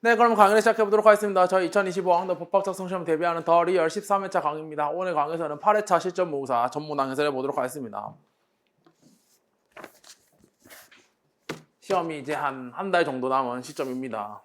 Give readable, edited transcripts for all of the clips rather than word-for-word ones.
네, 그럼 강의를 시작해보도록 하겠습니다. 저희 2025학년 법학 작성 시험 대비하는 더 리얼 13회차 강의입니다. 오늘 강의에서는 8회차 실전 모의사 전문항 해설해 보도록 하겠습니다. 시험이 이제 한 달 정도 남은 시점입니다.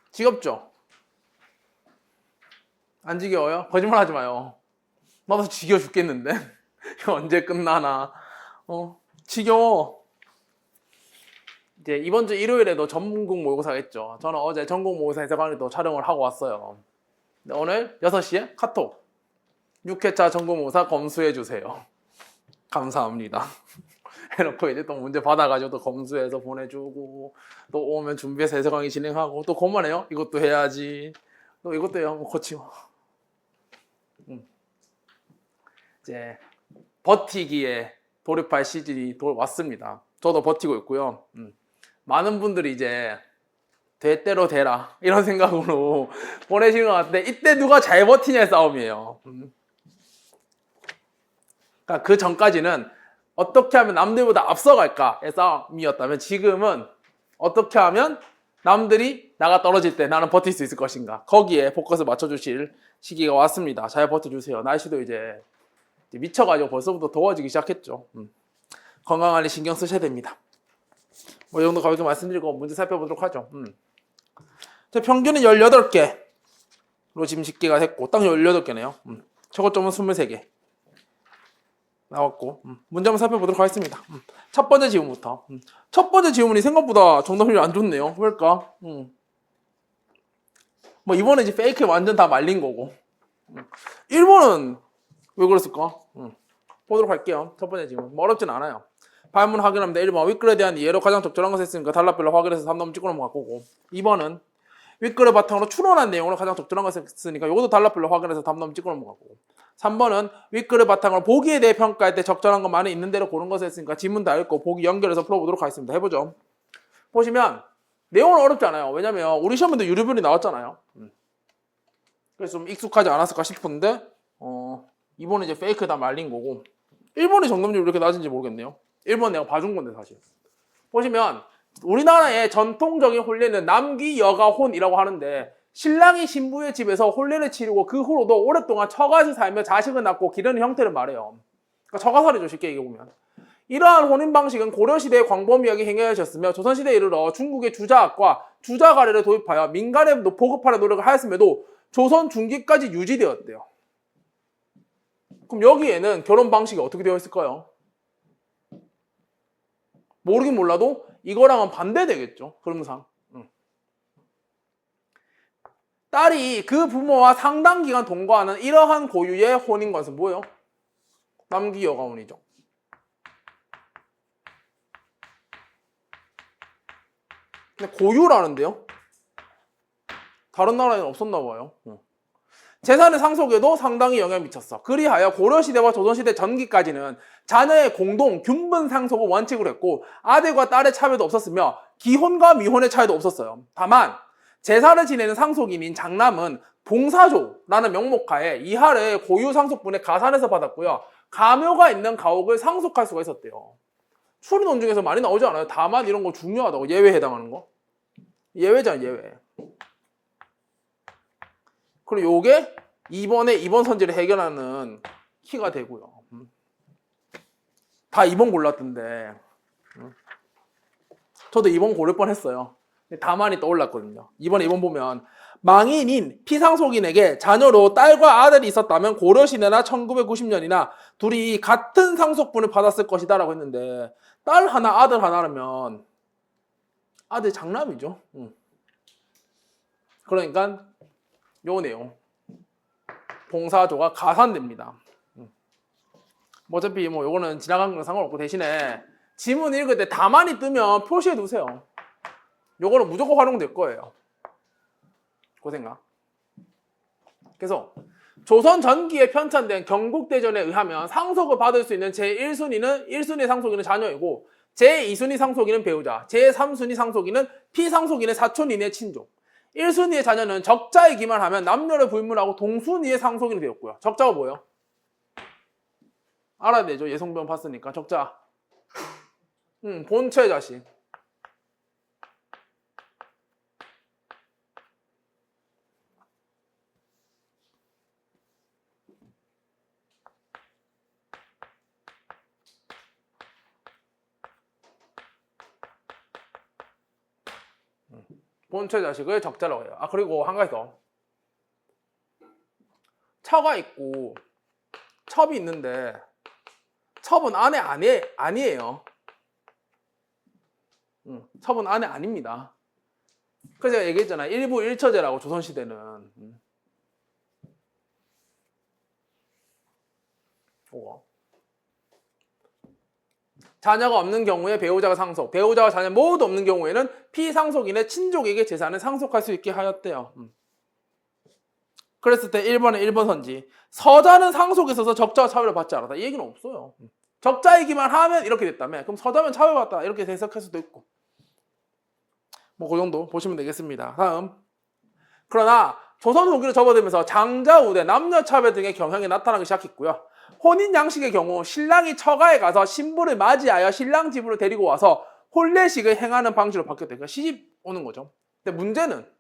지겹죠? 안 지겨워요? 거짓말 하지 마요. 나도 지겨워 죽겠는데? 이거 언제 끝나나? 지겨워. 이제 이번 주 일요일에도 전국 모의고사가 있죠. 저는 어제 전국 모의고사 해설 강의도 촬영을 하고 왔어요. 오늘 6시에 카톡 6회차 전국 모의고사 검수해주세요. 감사합니다. 해놓고 이제 또 문제 받아가지고 또 검수해서 보내주고 또 오면 준비해서 해설 강의 진행하고 또 그만해요. 이것도 해야지. 또 이것도 해요. 거치고. 이제 버티기에 돌입할 시즌이 왔습니다. 저도 버티고 있고요. 많은 분들이 이제 될 대로 되라 이런 생각으로 보내시는 것 같은데 이때 누가 잘 버티냐의 싸움이에요. 그러니까 그 전까지는 어떻게 하면 남들보다 앞서갈까의 싸움이었다면 지금은 어떻게 하면 남들이 나가 떨어질 때 나는 버틸 수 있을 것인가 거기에 포커스 맞춰주실 시기가 왔습니다. 잘 버텨주세요. 날씨도 이제 미쳐가지고 벌써부터 더워지기 시작했죠. 건강관리 신경 쓰셔야 됩니다. 뭐 이 정도 가볍게 말씀드리고 문제 살펴보도록 하죠. 평균은 18개로 지금 집계가 됐고 딱 18개네요. 최고점은 23개 나왔고 문제 한번 살펴보도록 하겠습니다. 첫 번째 지문부터. 첫 번째 지문이 생각보다 정답률이 안 좋네요. 왜일까? 뭐 이번에 이제 페이크 완전 다 말린 거고 1번은 왜 그랬을까? 보도록 할게요. 첫 번째 지문 뭐 어렵진 않아요. 발문 확인합니다. 1번 윗글에 대한 이해로 가장 적절한 것을 했으니까 단락별로 확인해서 3점 찍고 넘어갈 거고 2번은 윗글을 바탕으로 추론한 내용으로 가장 적절한 것을 했으니까 이것도 단락별로 확인해서 3점 찍고 넘어갈 거고 3번은 윗글을 바탕으로 보기에 대해 평가할 때 적절한 것만은 있는 대로 고른 것을 했으니까 지문 다 읽고 보기 연결해서 풀어보도록 하겠습니다. 해보죠. 보시면 내용은 어렵지 않아요. 왜냐면 우리 시험에도 유료별이 나왔잖아요. 그래서 좀 익숙하지 않았을까 싶은데 이번에 이제 페이크 다 말린 거고 1번의 정답률이 왜 이렇게 낮은지 모르겠네요. 1번 내가 봐준 건데 사실. 보시면 우리나라의 전통적인 혼례는 남귀 여가 혼이라고 하는데 신랑이 신부의 집에서 혼례를 치르고 그 후로도 오랫동안 처갓에 살며 자식을 낳고 기르는 형태를 말해요. 그러니까 처가살이죠 쉽게 얘기해보면. 이러한 혼인 방식은 고려시대에 광범위하게 행해졌으며 조선시대에 이르러 중국의 주자학과 주자가래를 도입하여 민간에 보급하려 노력을 하였음에도 조선 중기까지 유지되었대요. 그럼 여기에는 결혼 방식이 어떻게 되어 있을까요? 모르긴 몰라도 이거랑은 반대되겠죠. 흐름상. 딸이 그 부모와 상당 기간 동거하는 이러한 고유의 혼인관은 뭐예요? 남귀 여가혼이죠. 근데 고유라는데요? 다른 나라에는 없었나 봐요. 재산의 상속에도 상당히 영향을 미쳤어. 그리하여 고려시대와 조선시대 전기까지는 자녀의 공동 균분 상속을 원칙으로 했고 아들과 딸의 차별도 없었으며 기혼과 미혼의 차이도 없었어요. 다만 제사를 지내는 상속인인 장남은 봉사조라는 명목하에 이하를 고유 상속분의 가산에서 받았고요. 가묘가 있는 가옥을 상속할 수가 있었대요. 추리논 중에서 많이 나오지 않아요? 다만 이런 거 중요하다고 예외에 해당하는 거. 예외잖아 예외. 그리고 요게 2번 선지를 해결하는 키가 되고요. 다 2번 골랐던데 저도 2번 고를 뻔했어요. 다만이 떠올랐거든요. 이번에 2번 보면 망인인 피상속인에게 자녀로 딸과 아들이 있었다면 고려시대나 1990년이나 둘이 같은 상속분을 받았을 것이다 라고 했는데 딸 하나 아들 하나라면 아들 장남이죠. 그러니까 요 내용 봉사조가 가산됩니다. 어차피 뭐 요거는 지나간 건 상관없고 대신에 지문 읽을 때 다만이 뜨면 표시해 두세요. 요거는 무조건 활용될 거예요. 그 생각. 그래서 조선 전기에 편찬된 경국대전에 의하면 상속을 받을 수 있는 제1순위는 1순위 상속인은 자녀이고 제2순위 상속인은 배우자, 제3순위 상속인은 피상속인의 사촌 이내 친족 1순위의 자녀는 적자이기만 하면 남녀를 불문하고 동순위의 상속인이 되었고요. 적자가 뭐예요? 알아야 되죠. 예성변 봤으니까. 적자. 본처의 자식. 본처의 자식을 적자라고 해요. 아, 그리고 한 가지 더. 처가 있고 첩이 있는데 첩은 아내 아니에요. 첩은 아내 아닙니다. 그래서 제가 얘기했잖아요. 일부 일처제라고 조선시대는. 자녀가 없는 경우에 배우자가 상속, 배우자와 자녀 모두 없는 경우에는 피상속인의 친족에게 재산을 상속할 수 있게 하였대요. 그랬을 때 1번에 1번 선지. 서자는 상속에 있어서 적자와 차별을 받지 않았다. 이 얘기는 없어요. 적자이기만 하면 이렇게 됐다며. 그럼 서자면 차별받다. 이렇게 해석할 수도 있고. 뭐 그 정도 보시면 되겠습니다. 다음. 그러나 조선 후기로 접어들면서 장자 우대, 남녀 차별 등의 경향이 나타나기 시작했고요. 혼인 양식의 경우 신랑이 처가에 가서 신부를 맞이하여 신랑 집으로 데리고 와서 혼례식을 행하는 방식으로 바뀌었대요. 그러니까 시집 오는 거죠. 근데 문제는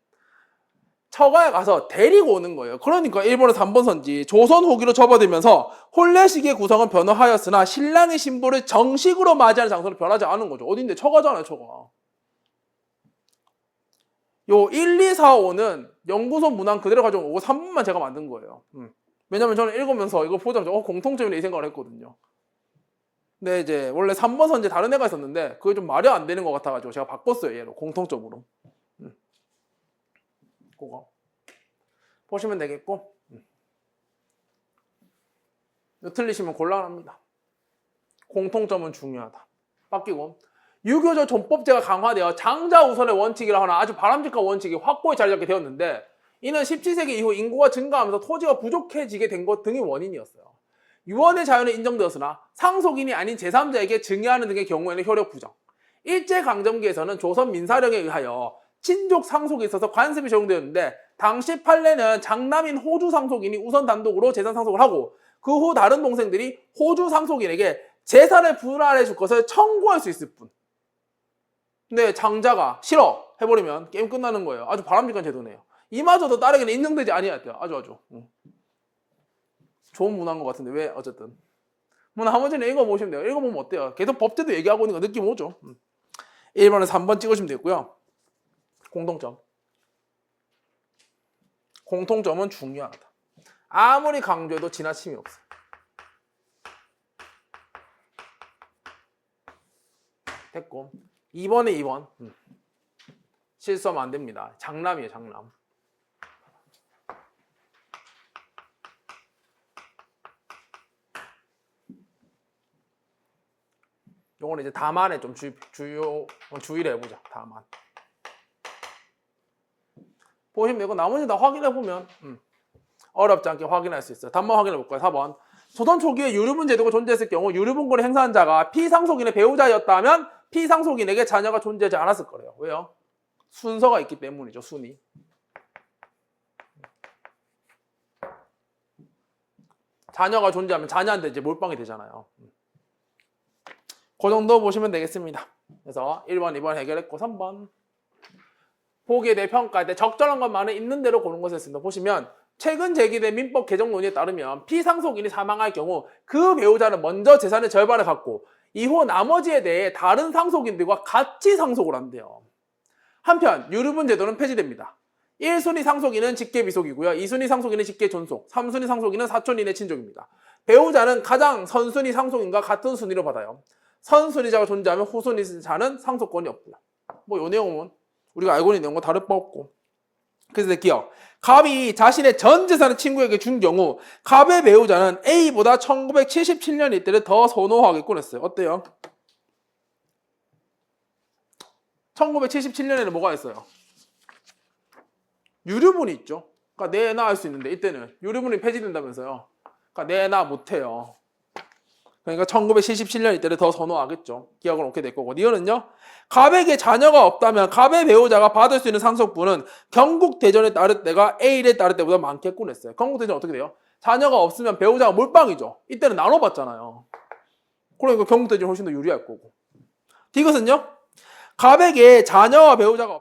처가에 가서 데리고 오는 거예요. 그러니까 1번에서 3번 선지. 조선 후기로 접어들면서 혼례식의 구성은 변화하였으나 신랑이 신부를 정식으로 맞이하는 장소는 변하지 않은 거죠. 어딘데? 처가잖아요, 처가. 요 1, 2, 4, 5는 연구소 문항 그대로 가져온 거고 3번만 제가 만든 거예요. 왜냐면 저는 읽으면서 이거 보자마자 공통점이네 이 생각을 했거든요. 근데 이제 원래 3번 선지 다른 애가 있었는데 그게 좀 말이 안 되는 것 같아가지고 제가 바꿨어요. 얘로 공통점으로. 그거 보시면 되겠고 이거 틀리시면 곤란합니다. 공통점은 중요하다. 바뀌고 유교적 존법제가 강화되어 장자 우선의 원칙이라 하나 아주 바람직한 원칙이 확고히 자리 잡게 되었는데 이는 17세기 이후 인구가 증가하면서 토지가 부족해지게 된 것 등이 원인이었어요. 유언의 자유는 인정되었으나 상속인이 아닌 제3자에게 증여하는 등의 경우에는 효력 부정. 일제강점기에서는 조선 민사령에 의하여 친족 상속에 있어서 관습이 적용되었는데 당시 판례는 장남인 호주 상속인이 우선 단독으로 재산 상속을 하고 그 후 다른 동생들이 호주 상속인에게 재산을 분할해 줄 것을 청구할 수 있을 뿐. 근데 장자가 싫어 해버리면 게임 끝나는 거예요. 아주 바람직한 제도네요. 이마저도 딸에게는 인정되지 아니었대요. 아주 좋은 문화인 것 같은데 왜 어쨌든 뭐 나머지는 읽어보시면 돼요. 읽어보면 어때요? 계속 법제도 얘기하고 있는 거 느낌 오죠. 1번에서 3번 찍으시면 되고요. 공통점은 중요하다. 아무리 강조해도 지나침이 없어요. 됐고 2번에 2번 실수하면 안 됩니다. 장남이에요. 장남. 요거는 이제 다만에 좀 주의를 해보자. 다만 보시면 되고 나머지 다 확인해보면 어렵지 않게 확인할 수 있어요. 단만 확인해볼까요? 4번 조선 초기에 유류분 제도가 존재했을 경우 유류분권을 행사한 자가 피상속인의 배우자였다면 피상속인에게 자녀가 존재하지 않았을 거래요. 왜요? 순서가 있기 때문이죠. 순위. 자녀가 존재하면 자녀한테 이제 몰빵이 되잖아요. 그 정도 보시면 되겠습니다. 그래서 1번, 2번 해결했고 3번 보기에 대해 평가할 때 적절한 것만은 있는 대로 고른 것을 했습니다. 보시면 최근 제기된 민법 개정 논의에 따르면 피상속인이 사망할 경우 그 배우자는 먼저 재산의 절반을 갖고 이후 나머지에 대해 다른 상속인들과 같이 상속을 한대요. 한편 유류분 제도는 폐지됩니다. 1순위 상속인은 직계비속이고요. 2순위 상속인은 직계존속, 3순위 상속인은 사촌인의 친족입니다. 배우자는 가장 선순위 상속인과 같은 순위로 받아요. 선순위자가 존재하면 후순위자는 상속권이 없고요. 뭐 이 내용은 우리가 알고 있는 내용과 다를 바 없고. 그래서 기억. 갑이 자신의 전 재산을 친구에게 준 경우 갑의 배우자는 A보다 1977년 이때를 더 선호하겠군 했어요. 어때요? 1977년에는 뭐가 있어요? 유류분이 있죠. 그러니까 내나 할 수 있는데 이때는 유류분이 폐지된다면서요. 그러니까 내나 못해요. 그러니까 1977년 이때를 더 선호하겠죠. 기억을 놓게 될 거고. 니은은요. 갑에게 자녀가 없다면 갑의 배우자가 받을 수 있는 상속분은 경국대전에 따를 때가 A에 따를 때보다 많겠군 했어요. 경국대전 어떻게 돼요? 자녀가 없으면 배우자가 몰빵이죠. 이때는 나눠받잖아요. 그러니까 경국대전이 훨씬 더 유리할 거고. 이것은요. 갑에게 자녀와 배우자가